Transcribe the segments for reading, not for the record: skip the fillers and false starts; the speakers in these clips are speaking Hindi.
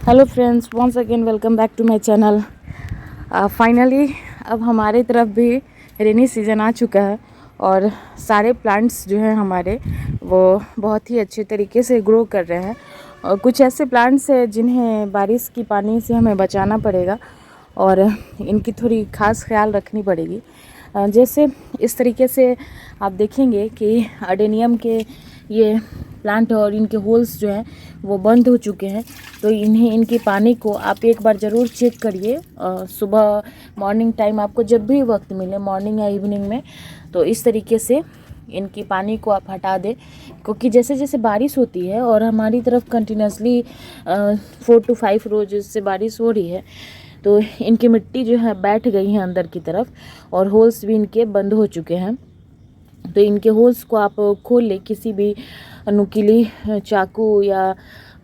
Hello friends, once again welcome back to my channel. Finally अब हमारे तरफ भी रेनी सीज़न आ चुका है और सारे प्लांट्स जो हैं हमारे वो बहुत ही अच्छे तरीके से ग्रो कर रहे हैं। और कुछ ऐसे प्लांट्स हैं जिन्हें बारिश की पानी से हमें बचाना पड़ेगा और इनकी थोड़ी ख़ास ख्याल रखनी पड़ेगी। जैसे इस तरीके से आप देखेंगे कि अडेनियम के ये प्लांट और इनके होल्स जो हैं वो बंद हो चुके हैं, तो इनकी पानी को आप एक बार ज़रूर चेक करिए। सुबह मॉर्निंग टाइम आपको जब भी वक्त मिले, मॉर्निंग या इवनिंग में, तो इस तरीके से इनकी पानी को आप हटा दें। क्योंकि जैसे जैसे बारिश होती है और हमारी तरफ कंटिन्यूसली 4 to 5 रोज से बारिश हो रही है, तो इनकी मिट्टी जो है बैठ गई है अंदर की तरफ और होल्स भी इनके बंद हो चुके हैं। तो इनके होल्स को आप खोल लें किसी भी नुकीली चाकू या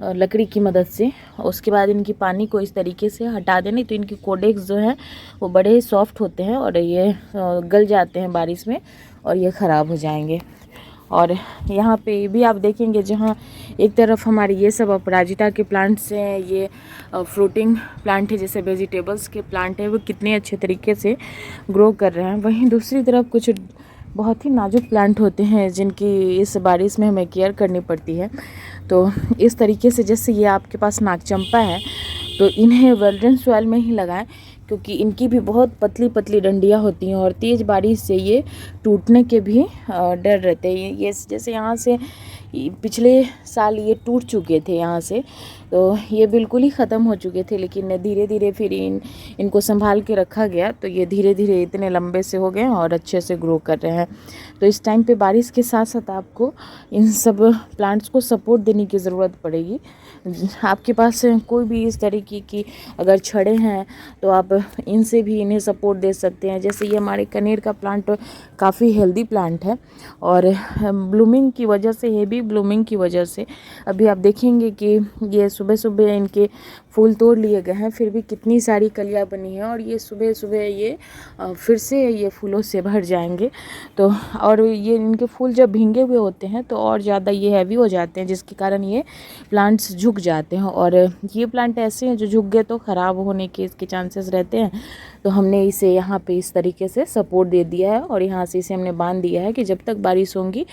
लकड़ी की मदद से। उसके बाद इनकी पानी को इस तरीके से हटा दें, नहीं तो इनकी कोडेक्स जो हैं वो बड़े ही सॉफ्ट होते हैं और ये गल जाते हैं बारिश में और ये ख़राब हो जाएंगे। और यहाँ पे भी आप देखेंगे जहाँ एक तरफ हमारे ये सब अपराजिता के प्लांट्स हैं, ये फ्रूटिंग प्लांट है, जैसे वेजिटेबल्स के प्लांट है, वो कितने अच्छे तरीके से ग्रो कर रहे हैं। वहीं दूसरी तरफ कुछ बहुत ही नाजुक प्लांट होते हैं जिनकी इस बारिश में हमें केयर करनी पड़ती है। तो इस तरीके से जैसे ये आपके पास नागचंपा है, तो इन्हें वेल्डन सॉइल में ही लगाएं, क्योंकि इनकी भी बहुत पतली पतली डंडियाँ होती हैं और तेज़ बारिश से ये टूटने के भी डर रहते हैं। ये जैसे यहाँ से पिछले साल ये टूट चुके थे यहाँ से, तो ये बिल्कुल ही ख़त्म हो चुके थे, लेकिन धीरे धीरे फिर इनको संभाल के रखा गया, तो ये धीरे धीरे इतने लंबे से हो गए और अच्छे से ग्रो कर रहे हैं। तो इस टाइम पे बारिश के साथ साथ आपको इन सब प्लांट्स को सपोर्ट देने की ज़रूरत पड़ेगी। आपके पास कोई भी इस तरीके की अगर छड़ें हैं तो आप इनसे भी इन्हें सपोर्ट दे सकते हैं। जैसे ये हमारे कनेर का प्लांट काफ़ी हेल्दी प्लांट है और ब्लूमिंग की वजह से, हेवी ब्लूमिंग की वजह से अभी आप देखेंगे कि ये सुबह सुबह इनके फूल तोड़ लिए गए हैं, फिर भी कितनी सारी कलियां बनी हैं और ये सुबह सुबह ये फिर से ये फूलों से भर जाएंगे। तो और ये इनके फूल जब भींगे हुए होते हैं तो और ज़्यादा ये हैवी हो जाते हैं, जिसके कारण ये प्लांट्स झुक जाते हैं और ये प्लांट ऐसे हैं जो झुक गए तो ख़राब होने के इसके चांसेस रहते हैं। तो हमने इसे यहाँ पे इस तरीके से सपोर्ट दे दिया है और यहाँ से इसे हमने बांध दिया है कि जब तक बारिश होंगी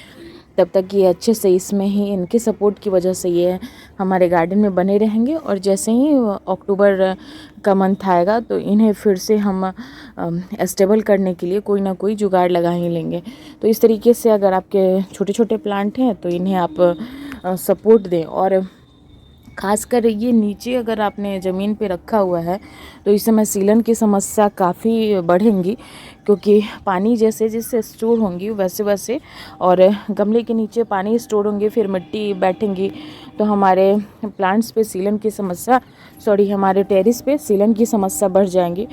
तब तक ये अच्छे से इसमें ही, इनके सपोर्ट की वजह से ये हमारे गार्डन में बने रहेंगे। और जैसे ही अक्टूबर का मंथ आएगा तो इन्हें फिर से हम स्टेबल करने के लिए कोई ना कोई जुगाड़ लगा ही लेंगे। तो इस तरीके से अगर आपके छोटे छोटे प्लांट हैं तो इन्हें आप सपोर्ट दें। और खासकर ये नीचे अगर आपने ज़मीन पे रखा हुआ है तो इस समय सीलन की समस्या काफ़ी बढ़ेंगी, क्योंकि पानी जैसे जैसे स्टोर होंगी वैसे वैसे और गमले के नीचे पानी स्टोर होंगे, फिर मिट्टी बैठेंगी, तो हमारे प्लांट्स पे सीलन की समस्या, हमारे टेरिस पे सीलन की समस्या बढ़ जाएंगी।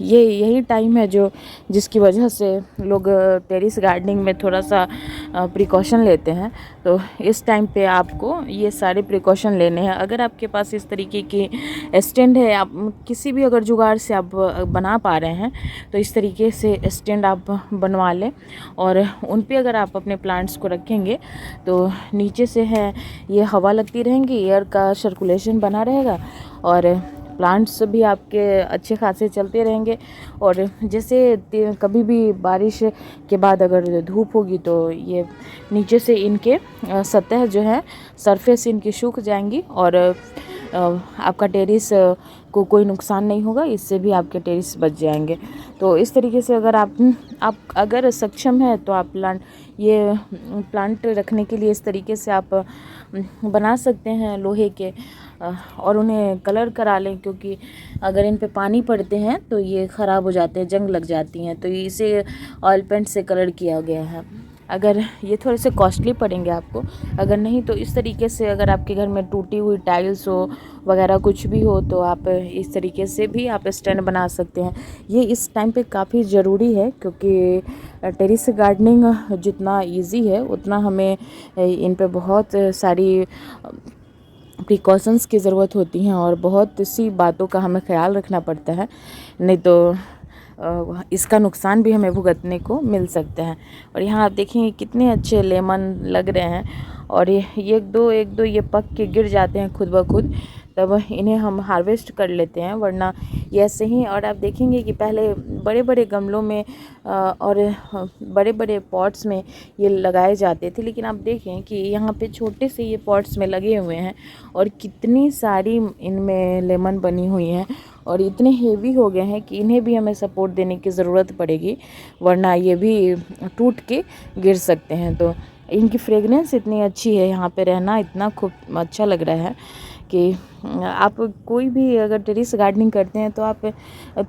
यही टाइम है जिसकी वजह से लोग टेरिस गार्डनिंग में थोड़ा सा प्रिकॉशन लेते हैं। तो इस टाइम पे आपको ये सारे प्रिकॉशन लेने हैं। अगर आपके पास इस तरीके की स्टैंड है, आप किसी भी अगर जुगाड़ से आप बना पा रहे हैं तो इस तरीके से स्टैंड आप बनवा लें और उन पे अगर आप अपने प्लांट्स को रखेंगे तो नीचे से है ये हवा लगती रहेंगी, एयर का सर्कुलेशन बना रहेगा और प्लांट्स भी आपके अच्छे खासे चलते रहेंगे। और जैसे कभी भी बारिश के बाद अगर धूप होगी तो ये नीचे से इनके सतह जो है, सरफेस इनकी सूख जाएंगी और आपका टेरिस को कोई नुकसान नहीं होगा, इससे भी आपके टेरिस बच जाएंगे। तो इस तरीके से अगर आप अगर सक्षम है तो आप प्लांट रखने के लिए इस तरीके से आप बना सकते हैं लोहे के और उन्हें कलर करा लें, क्योंकि अगर इन पे पानी पड़ते हैं तो ये ख़राब हो जाते हैं, जंग लग जाती हैं। तो इसे ऑयल पेंट से कलर किया गया है। अगर ये थोड़े से कॉस्टली पड़ेंगे आपको, अगर नहीं तो इस तरीके से अगर आपके घर में टूटी हुई टाइल्स हो वगैरह कुछ भी हो तो आप इस तरीके से भी आप स्टैंड बना सकते हैं। ये इस टाइम पे काफ़ी ज़रूरी है, क्योंकि टेरिस गार्डनिंग जितना इजी है उतना हमें इन पे बहुत सारी प्रिकॉशंस की ज़रूरत होती हैं और बहुत सी बातों का हमें ख्याल रखना पड़ता है, नहीं तो इसका नुकसान भी हमें भुगतने को मिल सकता है। और यहाँ आप देखेंगे कितने अच्छे लेमन लग रहे हैं और ये एक दो ये पक के गिर जाते हैं खुद ब खुद। तब इन्हें हम हार्वेस्ट कर लेते हैं, वरना ये ऐसे ही। और आप देखेंगे कि पहले बड़े बड़े गमलों में और बड़े बड़े पॉट्स में ये लगाए जाते थे, लेकिन आप देखें कि यहाँ पे छोटे से ये पॉट्स में लगे हुए हैं और कितनी सारी इनमें लेमन बनी हुई हैं और इतने हेवी हो गए हैं कि इन्हें भी हमें सपोर्ट देने की ज़रूरत पड़ेगी, वरना ये भी टूट के गिर सकते हैं। तो इनकी फ्रेगनेंस इतनी अच्छी है, यहाँ पे रहना इतना खूब अच्छा लग रहा है कि आप कोई भी अगर टेरेस गार्डनिंग करते हैं तो आप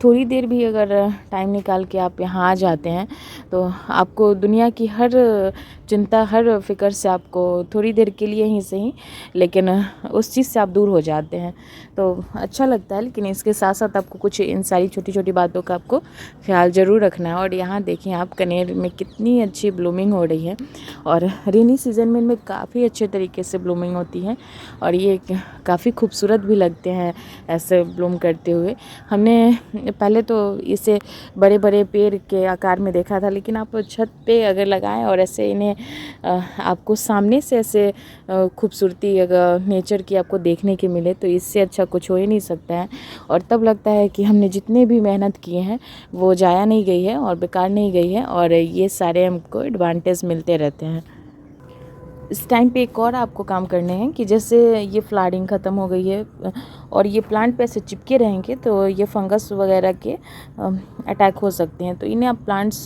थोड़ी देर भी अगर टाइम निकाल के आप यहाँ आ जाते हैं तो आपको दुनिया की हर चिंता, हर फिक्र से आपको थोड़ी देर के लिए ही सही, लेकिन उस चीज़ से आप दूर हो जाते हैं, तो अच्छा लगता है। लेकिन इसके साथ साथ आपको कुछ इन सारी छोटी छोटी बातों का आपको ख्याल ज़रूर रखना है। और यहाँ देखिए आप कनेर में कितनी अच्छी ब्लूमिंग हो रही है और रेनी सीज़न में इनमें काफ़ी अच्छे तरीके से ब्लूमिंग होती है और ये काफ़ी खूबसूरत भी लगते हैं ऐसे ब्लूम करते हुए। हमने पहले तो इसे बड़े बड़े पेड़ के आकार में देखा था, लेकिन आप छत पे अगर लगाएं और ऐसे इन्हें आपको सामने से ऐसे खूबसूरती अगर नेचर की आपको देखने की मिले तो इससे अच्छा कुछ हो ही नहीं सकता है। और तब लगता है कि हमने जितने भी मेहनत किए हैं वो जाया नहीं गई है और बेकार नहीं गई है और ये सारे हमको एडवांटेज मिलते रहते हैं। इस टाइम पे एक और आपको काम करने हैं कि जैसे ये फ्लावरिंग ख़त्म हो गई है और ये प्लांट पे ऐसे चिपके रहेंगे तो ये फंगस वगैरह के अटैक हो सकते हैं, तो इन्हें आप प्लांट्स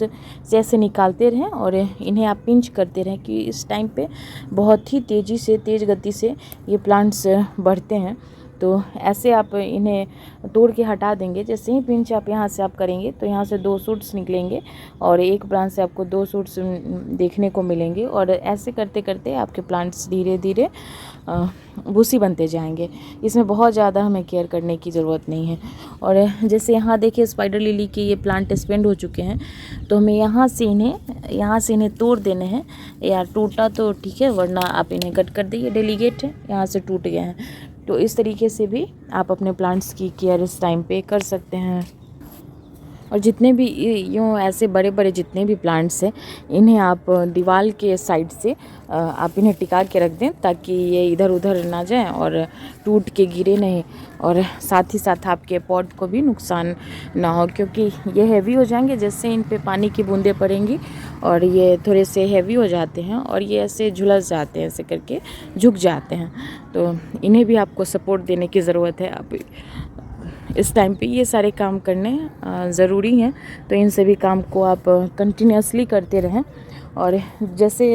से ऐसे निकालते रहें और इन्हें आप पिंच करते रहें कि इस टाइम पे बहुत ही तेज़ गति से ये प्लांट्स बढ़ते हैं। तो ऐसे आप इन्हें तोड़ के हटा देंगे। जैसे ही पिंच आप यहाँ से आप करेंगे तो यहाँ से 2 शूट्स निकलेंगे और एक ब्रांच से आपको 2 शूट्स देखने को मिलेंगे और ऐसे करते करते आपके प्लांट्स धीरे धीरे भूसी बनते जाएंगे। इसमें बहुत ज़्यादा हमें केयर करने की ज़रूरत नहीं है। और जैसे यहाँ देखिए स्पाइडर लिली के ये प्लांट स्पेंड हो चुके हैं, तो हमें यहाँ से इन्हें तोड़ देने हैं। यार टूटा तो ठीक है, वरना आप इन्हें कट कर दीजिए, डेलीगेट है, यहाँ से टूट गए हैं। तो इस तरीके से भी आप अपने प्लांट्स की केयर इस टाइम पे कर सकते हैं। और जितने भी यूँ ऐसे बड़े बड़े जितने भी प्लांट्स हैं इन्हें आप दीवार के साइड से आप इन्हें टिका के रख दें ताकि ये इधर उधर ना जाएं और टूट के गिरे नहीं, और साथ ही साथ आपके पॉट को भी नुकसान ना हो, क्योंकि ये हैवी हो जाएंगे जैसे इन पे पानी की बूंदें पड़ेंगी और ये थोड़े से हैवी हो जाते हैं और ये ऐसे झुलस जाते हैं, ऐसे करके झुक जाते हैं। तो इन्हें भी आपको सपोर्ट देने की ज़रूरत है। आप इस टाइम पे ये सारे काम करने ज़रूरी हैं, तो इन सभी काम को आप कंटिन्यूसली करते रहें। और जैसे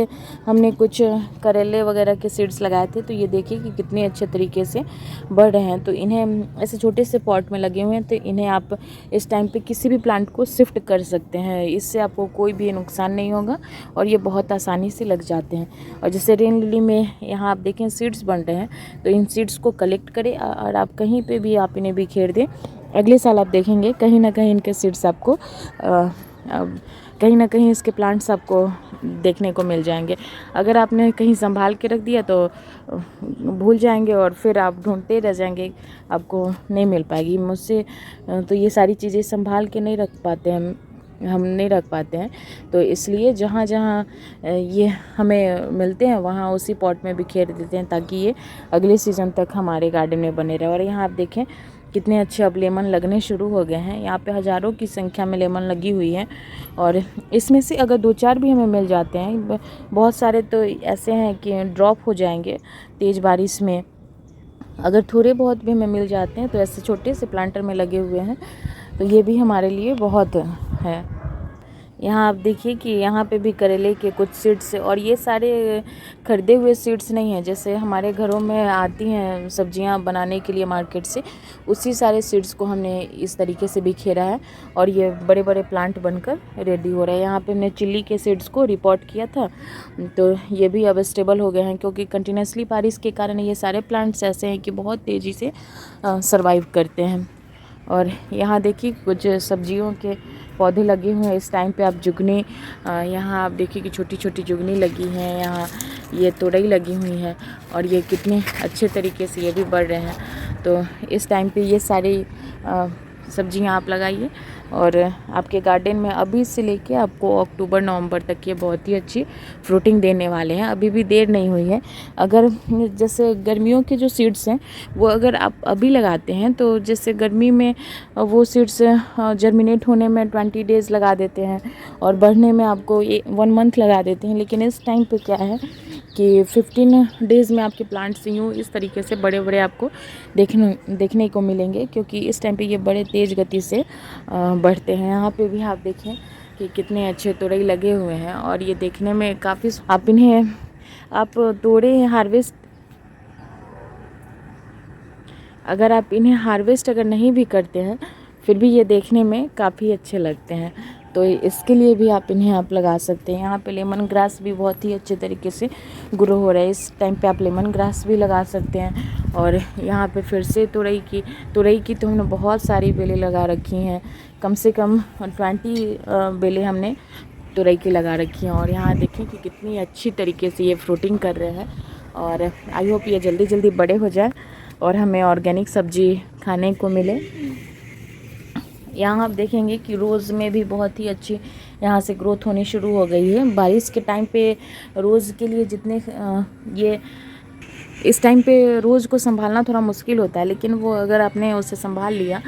हमने कुछ करेले वगैरह के सीड्स लगाए थे तो ये देखिए कि कितने अच्छे तरीके से बढ़ रहे हैं। तो इन्हें ऐसे छोटे से पॉट में लगे हुए हैं, तो इन्हें आप इस टाइम पे किसी भी प्लांट को शिफ्ट कर सकते हैं, इससे आपको कोई भी नुकसान नहीं होगा और ये बहुत आसानी से लग जाते हैं। और जैसे रेन लिली में यहाँ आप देखें सीड्स बन रहे हैं, तो इन सीड्स को कलेक्ट करें और आप कहीं पर भी आप इन्हें बिखेर दें। अगले साल आप देखेंगे कहीं ना कहीं इनके सीड्स आपको कहीं ना कहीं इसके प्लांट्स आपको देखने को मिल जाएंगे। अगर आपने कहीं संभाल के रख दिया तो भूल जाएंगे और फिर आप ढूंढते रह जाएंगे, आपको नहीं मिल पाएगी। मुझसे तो ये सारी चीज़ें संभाल के नहीं रख पाते हम नहीं रख पाते हैं, तो इसलिए जहाँ जहाँ ये हमें मिलते हैं वहाँ उसी पॉट में बिखेर देते हैं ताकि ये अगले सीज़न तक हमारे गार्डन में बने रहे। और यहाँ आप देखें कितने अच्छे अब लेमन लगने शुरू हो गए हैं। यहाँ पे हज़ारों की संख्या में लेमन लगी हुई है और इसमें से अगर 2-4 भी हमें मिल जाते हैं, बहुत सारे तो ऐसे हैं कि ड्रॉप हो जाएंगे तेज़ बारिश में, अगर थोड़े बहुत भी हमें मिल जाते हैं तो ऐसे छोटे से प्लांटर में लगे हुए हैं, तो ये भी हमारे लिए बहुत है। यहाँ आप देखिए कि यहाँ पे भी करेले के कुछ सीड्स, और ये सारे खरीदे हुए सीड्स नहीं हैं, जैसे हमारे घरों में आती हैं सब्जियाँ बनाने के लिए मार्केट से, उसी सारे सीड्स को हमने इस तरीके से बिखेरा है और ये बड़े बड़े प्लांट बनकर रेडी हो रहे हैं। यहाँ पे हमने चिल्ली के सीड्स को रिपोर्ट किया था, तो ये भी अब स्टेबल हो गए हैं, क्योंकि कंटिन्यूसली बारिश के कारण ये सारे प्लांट्स ऐसे हैं कि बहुत तेज़ी से सर्वाइव करते हैं। और यहाँ देखिए कुछ सब्जियों के पौधे लगे हुए हैं इस टाइम पे। आप जुगनी, यहाँ आप देखिए कि छोटी छोटी जुगनी लगी हैं, यहाँ ये तोरई लगी हुई है और ये कितने अच्छे तरीके से ये भी बढ़ रहे हैं। तो इस टाइम पे ये सारी सब्जियाँ आप लगाइए और आपके गार्डन में अभी से लेके आपको अक्टूबर नवंबर तक ये बहुत ही अच्छी फ्रूटिंग देने वाले हैं। अभी भी देर नहीं हुई है। अगर जैसे गर्मियों के जो सीड्स हैं वो अगर आप अभी लगाते हैं तो जैसे गर्मी में वो सीड्स जर्मिनेट होने में 20 डेज़ लगा देते हैं और बढ़ने में आपको 1 मंथ लगा देते हैं। लेकिन इस टाइम पे क्या है कि 15 डेज़ में आपके प्लांट्स यूँ इस तरीके से बड़े बड़े आपको देखने को मिलेंगे, क्योंकि इस टाइम पे ये बड़े तेज़ गति से बढ़ते हैं। यहाँ पे भी आप देखें कि कितने अच्छे तोरई लगे हुए हैं और ये देखने में काफ़ी, आप तोड़े हार्वेस्ट, अगर आप इन्हें हार्वेस्ट अगर नहीं भी करते हैं फिर भी ये देखने में काफ़ी अच्छे लगते हैं। तो इसके लिए भी आप इन्हें लगा सकते हैं। यहाँ पे लेमन ग्रास भी बहुत ही अच्छे तरीके से ग्रो हो रहा है। इस टाइम पे आप लेमन ग्रास भी लगा सकते हैं। और यहाँ पे फिर से तुरई की तो हमने बहुत सारी बेलें लगा रखी हैं, कम से कम 20 बेलें हमने तुरई की लगा रखी हैं। और यहाँ देखिए कि कितनी अच्छी तरीके से ये फ्रूटिंग कर रहे हैं और आई होप ये जल्दी जल्दी बड़े हो जाए और हमें ऑर्गेनिक सब्जी खाने को मिले। यहाँ आप देखेंगे कि रोज़ में भी बहुत ही अच्छी यहाँ से ग्रोथ होनी शुरू हो गई है। बारिश के टाइम पे रोज़ के लिए जितने ये इस टाइम पे रोज़ को संभालना थोड़ा मुश्किल होता है, लेकिन वो अगर आपने उसे संभाल लिया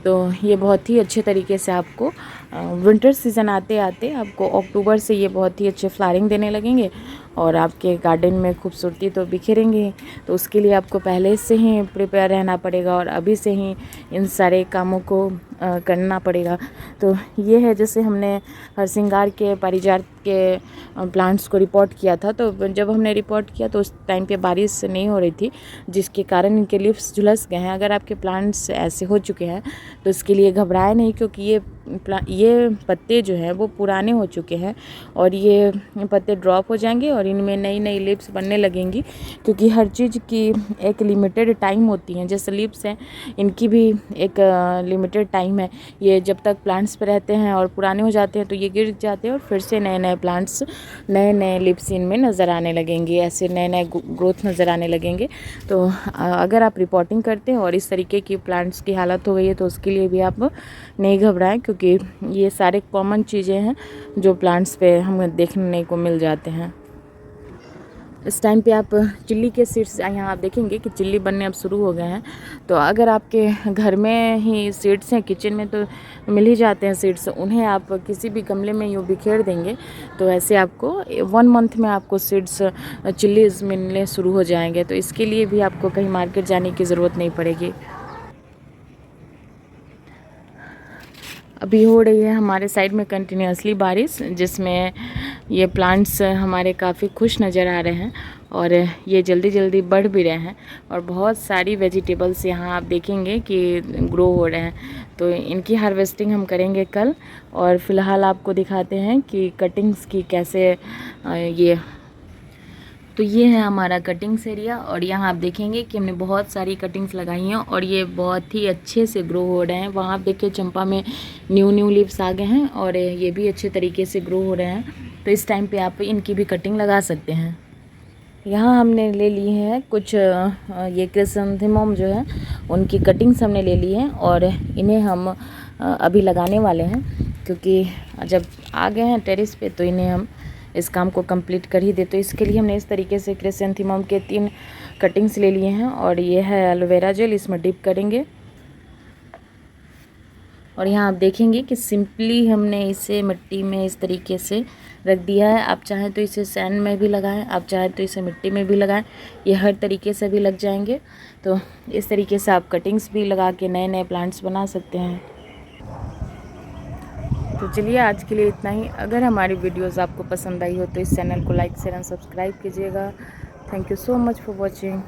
तो ये बहुत ही अच्छे तरीके से आपको विंटर सीज़न आते आते आपको अक्टूबर से ये बहुत ही अच्छे फ्लावरिंग देने लगेंगे और आपके गार्डन में खूबसूरती तो बिखेरेंगे। तो उसके लिए आपको पहले से ही प्रिपेयर रहना पड़ेगा और अभी से ही इन सारे कामों को करना पड़ेगा। तो ये है, जैसे हमने हरसिंगार के पारिजात के प्लांट्स को रिपोर्ट किया था, तो जब हमने रिपोर्ट किया तो उस टाइम पे बारिश नहीं हो रही थी, जिसके कारण इनके लीव्स झुलस गए हैं। अगर आपके प्लांट्स ऐसे हो चुके हैं तो इसके लिए घबराएं नहीं, क्योंकि ये पत्ते जो हैं वो पुराने हो चुके हैं और ये पत्ते ड्रॉप हो जाएंगे और इनमें नई नई लीव्स बनने लगेंगी, क्योंकि हर चीज़ की एक लिमिटेड टाइम होती है। जैसे लीव्स हैं, इनकी भी एक लिमिटेड टाइम है। ये जब तक प्लांट्स पे रहते हैं और पुराने हो जाते हैं तो ये गिर जाते हैं और फिर से नए नए प्लांट्स, नए नए लीव्स इनमें नज़र आने लगेंगे, ऐसे नए नए ग्रोथ नज़र आने लगेंगे। तो अगर आप रिपोर्टिंग करते हैं और इस तरीके की प्लांट्स की हालत हो गई है तो उसके लिए भी आप नहीं घबराएं, क्योंकि ये सारे कॉमन चीज़ें हैं जो प्लांट्स पे हमें देखने को मिल जाते हैं। इस टाइम पे आप चिल्ली के सीड्स, यहाँ आप देखेंगे कि चिल्ली बनने अब शुरू हो गए हैं। तो अगर आपके घर में ही सीड्स हैं, किचन में तो मिल ही जाते हैं सीड्स, उन्हें आप किसी भी गमले में यूँ बिखेर देंगे तो ऐसे आपको 1 मंथ में आपको सीड्स चिल्लीज़ मिलने शुरू हो जाएंगे। तो इसके लिए भी आपको कहीं मार्केट जाने की ज़रूरत नहीं पड़ेगी। अभी हो रही है हमारे साइड में कंटिन्यूसली बारिश, जिसमें ये प्लांट्स हमारे काफ़ी खुश नज़र आ रहे हैं और ये जल्दी जल्दी बढ़ भी रहे हैं और बहुत सारी वेजिटेबल्स यहाँ आप देखेंगे कि ग्रो हो रहे हैं। तो इनकी हार्वेस्टिंग हम करेंगे कल और फ़िलहाल आपको दिखाते हैं कि कटिंग्स की कैसे ये, तो ये है हमारा कटिंग्स एरिया और यहाँ आप देखेंगे कि हमने बहुत सारी कटिंग्स लगाई हैं और ये बहुत ही अच्छे से ग्रो हो रहे हैं। वहाँ आप देखिए चंपा में न्यू लीव्स आ गए हैं और ये भी अच्छे तरीके से ग्रो हो रहे हैं। तो इस टाइम पे आप इनकी भी कटिंग लगा सकते हैं। यहाँ हमने ले ली है कुछ ये क्रिसैंथेमम जो है उनकी कटिंग्स हमने ले ली हैं और इन्हें हम अभी लगाने वाले हैं, क्योंकि जब आ गए हैं टेरेस पे तो इन्हें हम इस काम को कंप्लीट कर ही दे। तो इसके लिए हमने इस तरीके से क्रिसैंथेमम के 3 कटिंग्स ले लिए हैं और ये है एलोवेरा जेल, इसमें डिप करेंगे। और यहाँ आप देखेंगे कि सिंपली हमने इसे मिट्टी में इस तरीके से रख दिया है। आप चाहें तो इसे सैंड में भी लगाएं, आप चाहें तो इसे मिट्टी में भी लगाएं, ये हर तरीके से भी लग जाएंगे। तो इस तरीके से आप कटिंग्स भी लगा के नए नए प्लांट्स बना सकते हैं। तो चलिए आज के लिए इतना ही। अगर हमारी वीडियोस आपको पसंद आई हो तो इस चैनल को लाइक शेयर एंड सब्सक्राइब कीजिएगा। Thank you so much for watching.